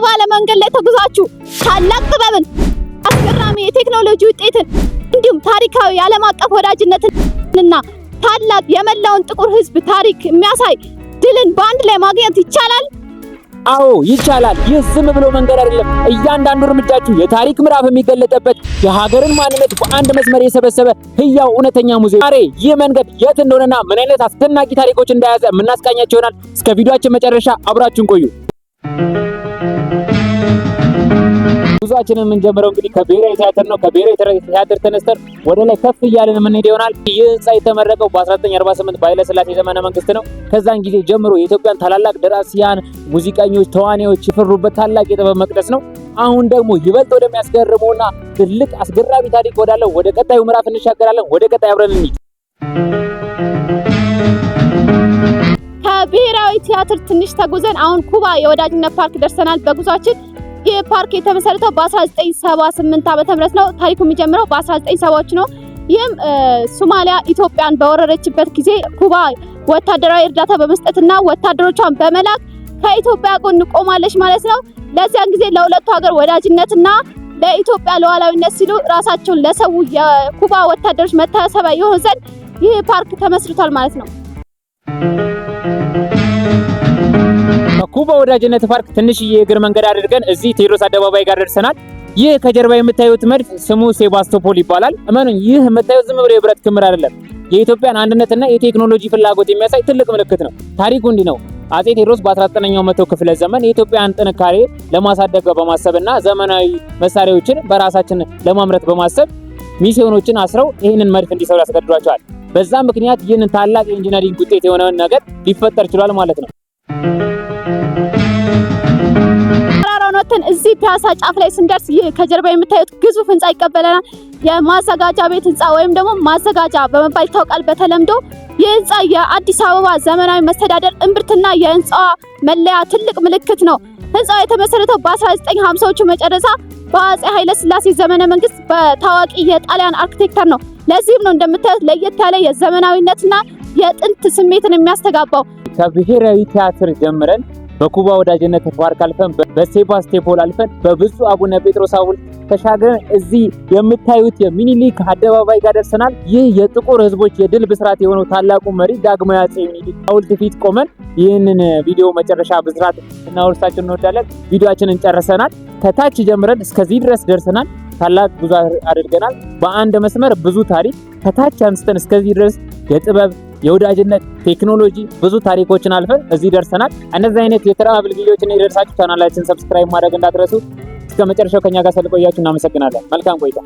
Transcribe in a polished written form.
ባለ መንገድ ላይ ተጉዛችሁ ታላቅ ጥበብን፣ አስገራሚ የቴክኖሎጂ ውጤትን እንዲሁም ታሪካዊ ዓለም አቀፍ ወዳጅነትንና ታላቅ የመላውን ጥቁር ሕዝብ ታሪክ የሚያሳይ ድልን በአንድ ላይ ማግኘት ይቻላል? አዎ ይቻላል። ይህ ዝም ብሎ መንገድ አይደለም። እያንዳንዱ እርምጃችሁ የታሪክ ምዕራፍ የሚገለጥበት የሀገርን ማንነት በአንድ መስመር የሰበሰበ ህያው እውነተኛ ሙዚየም። ዛሬ ይህ መንገድ የት እንደሆነና ምን አይነት አስደናቂ ታሪኮች እንደያዘ የምናስቃኛችሁ ይሆናል። እስከ ቪዲዮአችን መጨረሻ አብራችሁን ቆዩ። ጉዟችንን የምንጀምረው እንግዲህ ከብሔራዊ ቲያትር ነው። ከብሔራዊ ቲያትር ተነስተን ወደ ላይ ከፍ እያልን የምንሄድ ይሆናል። ይህ ህንጻ የተመረቀው በ1948 በኃይለ ሥላሴ ዘመነ መንግስት ነው። ከዛን ጊዜ ጀምሮ የኢትዮጵያን ታላላቅ ደራሲያን፣ ሙዚቀኞች፣ ተዋናዮች የፈሩበት ታላቅ የጥበብ መቅደስ ነው። አሁን ደግሞ ይበልጥ ወደሚያስገርመውና ትልቅ አስገራሚ ታሪክ ወዳለው ወደ ቀጣዩ ምዕራፍ እንሻገራለን። ወደ ቀጣይ አብረን እንሂድ። ከብሔራዊ ቲያትር ትንሽ ተጉዘን አሁን ኩባ የወዳጅነት ፓርክ ደርሰናል። በጉዟችን ይህ ፓርክ የተመሰረተው በ1978 ዓ.ም ነው። ታሪኩ የሚጀምረው በ1970ዎቹ ነው። ይህም ሶማሊያ ኢትዮጵያን በወረረችበት ጊዜ ኩባ ወታደራዊ እርዳታ በመስጠትና ወታደሮቿን በመላክ ከኢትዮጵያ ጎን ቆማለች ማለት ነው። ለዚያን ጊዜ ለሁለቱ ሀገር ወዳጅነትና ለኢትዮጵያ ሉዓላዊነት ሲሉ ራሳቸውን ለሰው የኩባ ወታደሮች መታሰቢያ ይሆን ዘንድ ይህ ፓርክ ተመስርቷል ማለት ነው። ከኩባ ወዳጅነት ፓርክ ትንሽዬ የእግር መንገድ አድርገን እዚህ ቴዎድሮስ አደባባይ ጋር ደርሰናል። ይህ ከጀርባ የምታዩት መድፍ ስሙ ሴባስቶፖል ይባላል። እመኑኝ፣ ይህ የምታዩት ዝም ብሎ የብረት ክምር አይደለም። የኢትዮጵያን አንድነትና የቴክኖሎጂ ፍላጎት የሚያሳይ ትልቅ ምልክት ነው። ታሪኩ እንዲህ ነው። አጼ ቴዎድሮስ በ19ኛው መቶ ክፍለ ዘመን የኢትዮጵያን ጥንካሬ ለማሳደግ በማሰብና ዘመናዊ መሳሪያዎችን በራሳችን ለማምረት በማሰብ ሚስዮኖችን አስረው ይህንን መድፍ እንዲሰሩ ያስገድዷቸዋል። በዛ ምክንያት ይህንን ታላቅ የኢንጂነሪንግ ውጤት የሆነውን ነገር ሊፈጠር ችሏል ማለት ነው። ተራራውን እዚህ ፒያሳ ጫፍ ላይ ስንደርስ ይህ ከጀርባ የምታዩት ግዙፍ ህንጻ ይቀበለናል። የማዘጋጃ ቤት ህንጻ ወይም ደግሞ ማዘጋጃ በመባል ይታወቃል በተለምዶ። ይህ ህንጻ የአዲስ አበባ ዘመናዊ መስተዳደር እምብርትና የህንጻዋ መለያ ትልቅ ምልክት ነው። ህንጻው የተመሰረተው በ1950ዎቹ መጨረሻ በአጼ ኃይለ ሥላሴ ዘመነ መንግስት በታዋቂ የጣሊያን አርኪቴክተር ነው። ለዚህም ነው እንደምታዩት ለየት ያለ የዘመናዊነትና የጥንት ስሜትን የሚያስተጋባው። ከብሔራዊ ቲያትር ጀምረን በኩባ ወዳጅነት ፓርክ አልፈን በሴባስቶፖል አልፈን በብፁዕ አቡነ ጴጥሮስ ሐውልት ተሻግረን እዚህ የምታዩት የሚኒሊክ አደባባይ ጋር ደርሰናል። ይህ የጥቁር ህዝቦች የድል ብስራት የሆነው ታላቁ መሪ ዳግማዊ አጼ ሚኒሊክ ሐውልት ፊት ቆመን ይህንን ቪዲዮ መጨረሻ ብስራት እናወርሳችሁ እንወዳለን። ቪዲዮአችንን ጨርሰናል። ከታች ጀምረን እስከዚህ ድረስ ደርሰናል። ታላቅ ጉዞ አድርገናል። በአንድ መስመር ብዙ ታሪክ ከታች አንስተን እስከዚህ ድረስ የጥበብ የወዳጅነት ቴክኖሎጂ ብዙ ታሪኮችን አልፈን እዚህ ደርሰናል። እነዚህ አይነት የትራቭል ቪዲዮዎችን ይደርሳችሁ ቻናላችን ሰብስክራይብ ማድረግ እንዳትረሱ። እስከ መጨረሻው ከኛ ጋር ስለቆያችሁ እናመሰግናለን። መልካም ቆይታ።